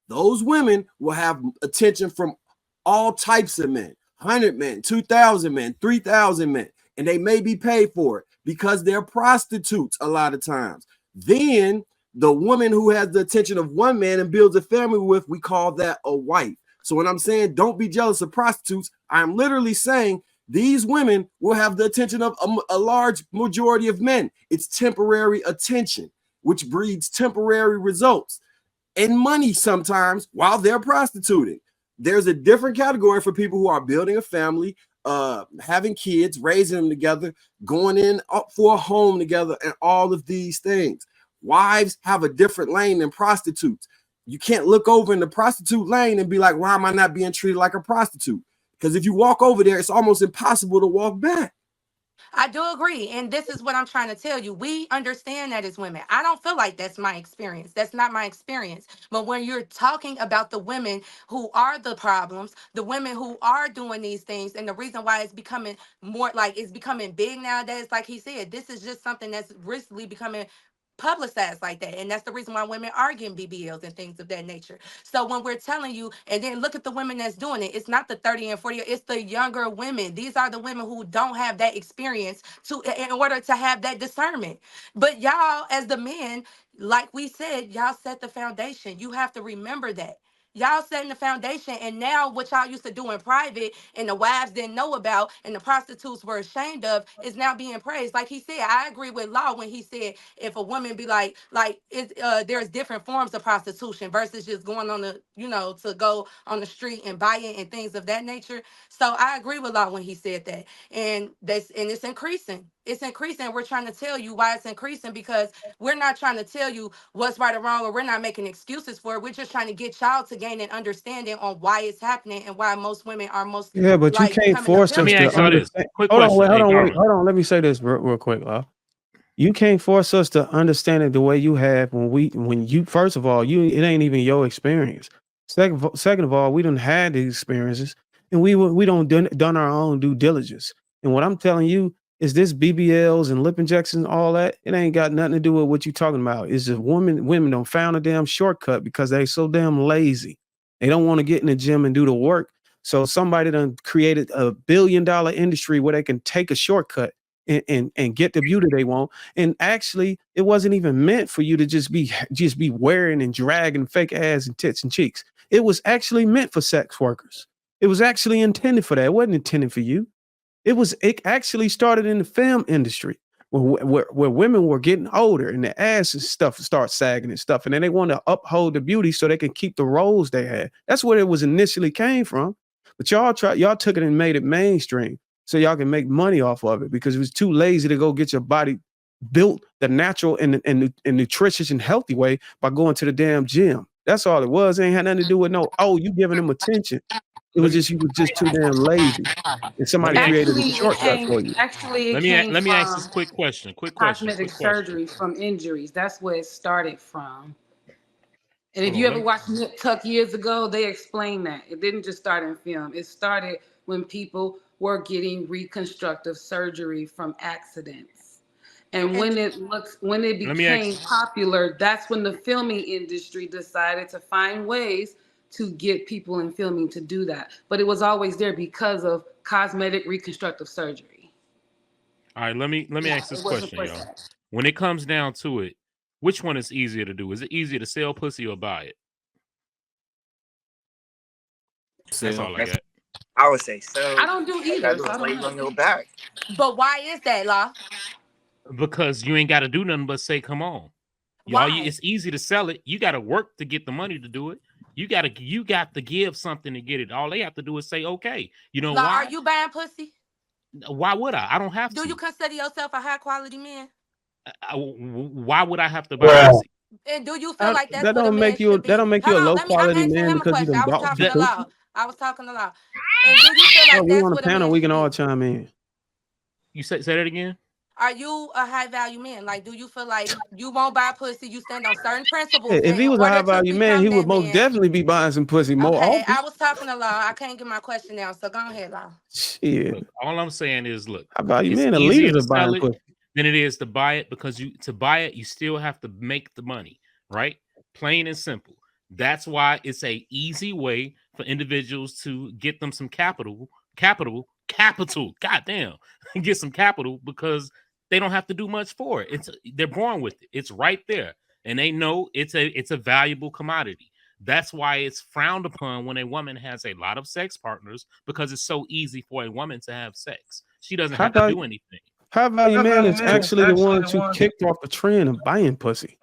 Those women will have attention from all types of men, 100 men, 2,000 men, 3,000 men, and they may be paid for it because they're prostitutes a lot of times. Then the woman who has the attention of one man and builds a family with, we call that a wife. So when I'm saying don't be jealous of prostitutes, I'm literally saying these women will have the attention of a large majority of men. It's temporary attention, which breeds temporary results and money sometimes while they're prostituting. There's a different category for people who are building a family, having kids, raising them together, going in up for a home together, and all of these things. Wives have a different lane than prostitutes. You can't look over in the prostitute lane and be like, why am I not being treated like a prostitute? Because if you walk over there, it's almost impossible to walk back. I do agree. And this is what I'm trying to tell you. We understand that as women. I don't feel like that's my experience. That's not my experience. But when you're talking about the women who are the problems, the women who are doing these things, and the reason why it's becoming more like it's becoming big nowadays, like he said, this is just something that's recently becoming publicized like that, and that's the reason why women are getting BBLs and things of that nature. So when we're telling you, and then look at the women that's doing it, it's not the 30 and 40, it's the younger women. These are the women who don't have that experience to in order to have that discernment. But y'all as the men, like we said, y'all set the foundation. You have to remember that y'all setting the foundation, and now what y'all used to do in private and the wives didn't know about and the prostitutes were ashamed of is now being praised. Like he said, I agree with Law when he said if a woman be like it's there's different forms of prostitution versus just going on the, you know, to go on the street and buy it and things of that nature. So I agree with Law when he said that. And it's increasing. It's increasing. We're trying to tell you why it's increasing, because we're not trying to tell you what's right or wrong, or we're not making excuses for it. We're just trying to get y'all to gain an understanding on why it's happening and why most women are most but you like can't becoming force a us Let me to ask y'all this. understand. Quick Hold on, question. wait, hold Hey, on, wait, Garland. hold on. Let me say this real quick, Law. You can't force us to understand it the way you have when you first of all, it ain't even your experience. Second of all, we done had the experiences, and we don't done our own due diligence. And what I'm telling you is this BBLs and lip injections, all that, it ain't got nothing to do with what you talking about. It's just women don't found a damn shortcut because they so damn lazy. They don't want to get in the gym and do the work. So somebody done created $1 billion industry where they can take a shortcut and get the beauty they want. And actually, it wasn't even meant for you to just be wearing and dragging fake ass and tits and cheeks. It was actually meant for sex workers. It was actually intended for that. It wasn't intended for you. It actually started in the film industry where women were getting older and the ass and stuff start sagging and stuff. And then they want to uphold the beauty so they can keep the roles they had. That's where it was initially came from. But y'all took it and made it mainstream so y'all can make money off of it because it was too lazy to go get your body built the natural and nutritious and healthy way by going to the damn gym. That's all it was. It ain't had nothing to do with you giving them attention. It was just you were just too damn lazy. And somebody created a shortcut for you. Actually, it Let me ask from this quick question. cosmetic surgery from injuries. That's where it started from. And if Hold you on, ever watched Nip Tuck years ago, they explained that. It didn't just start in film. It started when people were getting reconstructive surgery from accidents. And when it became popular, that's when the filming industry decided to find ways to get people in filming to do that. But it was always there because of cosmetic reconstructive surgery. All right, let me ask this question, y'all. When it comes down to it, which one is easier to do? Is it easier to sell pussy or buy it? That's all I got. I would say so. I don't do either. So I don't on your back. But why is that, Law? Because you ain't got to do nothing but say, "Come on." Y'all, it's easy to sell it. You got to work to get the money to do it. You got to give something to get it. All they have to do is say, "Okay." You know Law, why? are you buying pussy? Why would I? I don't have to. Do you consider yourself a high quality man? Why would I have to buy pussy? And do you feel like that's that what a don't man make you should be? that don't make you a low quality I'm asking man him a because you question. done I was bought talking some to Law. I was talking to Law. And do you feel like we that's on a what a panel, man we should can all be? chime in. You say that again? Are you a high value man? Like, do you feel like you won't buy pussy? You stand on certain principles, If and he in was a high order to value man, he become would that most man, definitely be buying some pussy more okay. often. I was talking to Law. I can't get my question now, so go ahead, Law. Shit. Look, all I'm saying is, look, High value it's men, the easier leaders to of sell buying it pussy. than it is to buy it, because to buy it, you still have to make the money, right? Plain and simple. That's why it's a easy way for individuals to get them some capital. Goddamn, get some capital because they don't have to do much for it. They're born with it. It's right there, and they know it's a valuable commodity. That's why it's frowned upon when a woman has a lot of sex partners, because it's so easy for a woman to have sex. She doesn't have to do anything. High value man is actually the ones who kicked off the trend of buying pussy.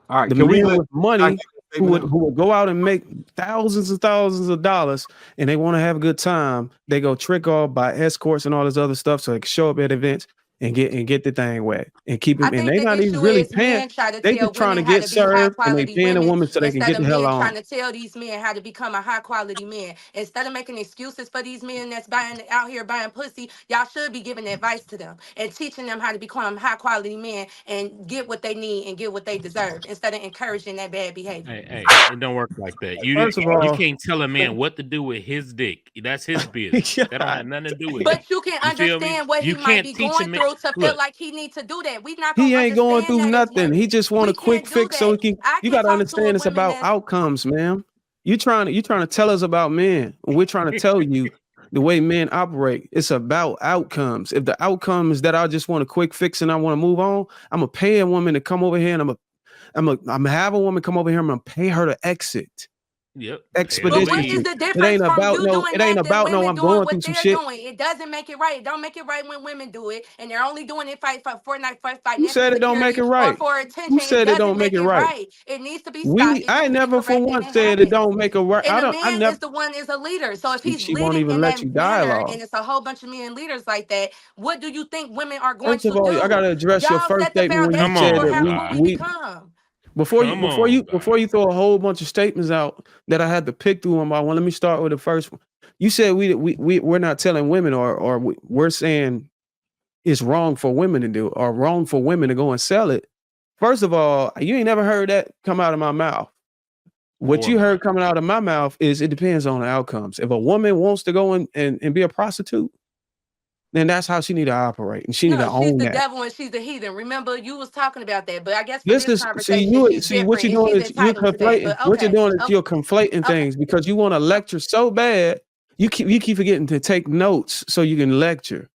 All right, the men with money who would go out and make thousands and thousands of dollars, and they want to have a good time. They go trick off by escorts and all this other stuff, so they can show up at events and get the thing wet and keep it. And they not even really paying. They just trying to get served, and they paying a woman so they can get the hell on. Trying to tell these men how to become a high quality man instead of making excuses for these men that's out here buying pussy. Y'all should be giving advice to them and teaching them how to become high quality men and get what they need and get what they deserve instead of encouraging that bad behavior. Hey, it don't work like that. You can't tell a man what to do with his dick. That's his business. That don't have nothing to do with it. But you can understand what he might be going through to feel like he needs to do that. We not gonna he ain't going through nothing. He just want a quick fix so he can. You got to understand it's about outcomes, man. You trying to tell us about men. We're trying to tell you the way men operate. It's about outcomes. If the outcome is that I just want a quick fix and I want to move on, I'm gonna pay a woman to come over here, and I'm gonna have a woman come over here. I'm gonna pay her to exit. Yep. Expedition. But what is the difference? It ain't about no. It ain't about no. I'm going through some shit. It doesn't make it right. It don't make it right when women do it, and they're only doing it for Who said it don't make it right? For attention. Who said it don't make it right? It needs to be stopped. I never for once said it don't make it right. And the man is the one is a leader. So if he's leading in that manner, and it's a whole bunch of men leaders like that, what do you think women are going to do? First of all, I gotta address your first statement when you said that we become. Before you throw a whole bunch of statements out that I had to pick through them, let me start with the first one. You said we're not telling women, or we're saying it's wrong for women to do, or wrong for women to go and sell it. First of all, you ain't never heard that come out of my mouth. What you heard coming out of my mouth is it depends on the outcomes. If a woman wants to go and be a prostitute, then that's how she need to operate, and she need to own that. She's the devil and she's the heathen. Remember, you was talking about that, but I guess this is what you're doing is you're conflating. What you're doing is you're conflating things because you want to lecture so bad. You keep forgetting to take notes so you can lecture.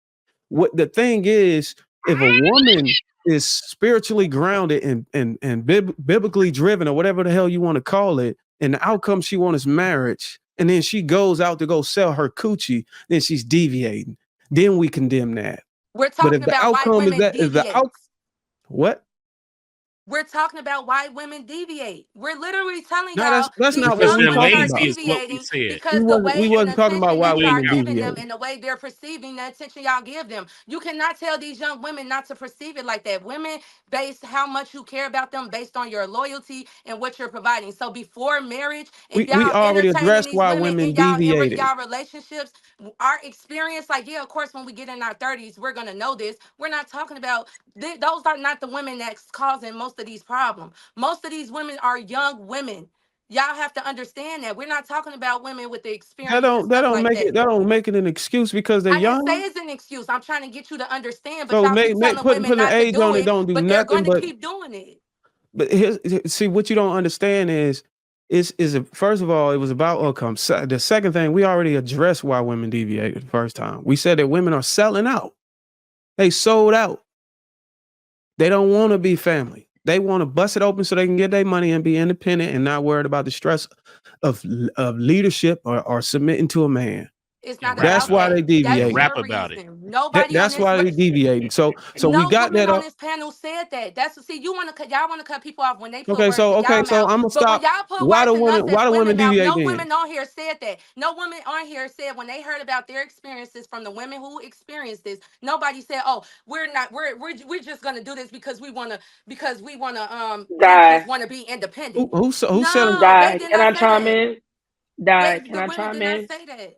What the thing is, if a woman is spiritually grounded and biblically driven, or whatever the hell you want to call it, and the outcome she wants is marriage, and then she goes out to go sell her coochie, then she's deviating. Then we condemn that. We're talking about why women deviate. What? We're talking about why women deviate. We're literally telling y'all that's not what we're talking about. Because the way we wasn't talking about why women deviate and the way they're perceiving the attention y'all give them. You cannot tell these young women not to perceive it like that. Women base how much you care about them based on your loyalty and what you're providing. So before marriage, we already addressed why women deviated. Y'all relationships, our experience, of course, when we get in our 30s, we're gonna know this. We're not talking about those are not the women that's causing most of these problems. Most of these women are young women. Y'all have to understand that. We're not talking about women with the experience. That don't make it an excuse because they're young. I didn't say it's an excuse. I'm trying to get you to understand. But y'all keep telling women not to do it, don't do nothing. They're going to keep doing it. But see, what you don't understand is first of all, it was about outcomes. The second thing, we already addressed why women deviated the first time. We said that women are selling out. They sold out. They don't want to be family. They want to bust it open so they can get their money and be independent and not worried about the stress of leadership or submitting to a man. It's not. That's why they deviate. Rap about it. That's why they deviating. So we got that on this panel said that. Y'all want to cut people off when they put so I'm gonna stop. Why do women deviate? No women on here said that. No woman on here said when they heard about their experiences from the women who experienced this. Nobody said, "Oh, we're just gonna do this because we wanna be independent." Who said die? Can I chime in? Can I chime in? Say that.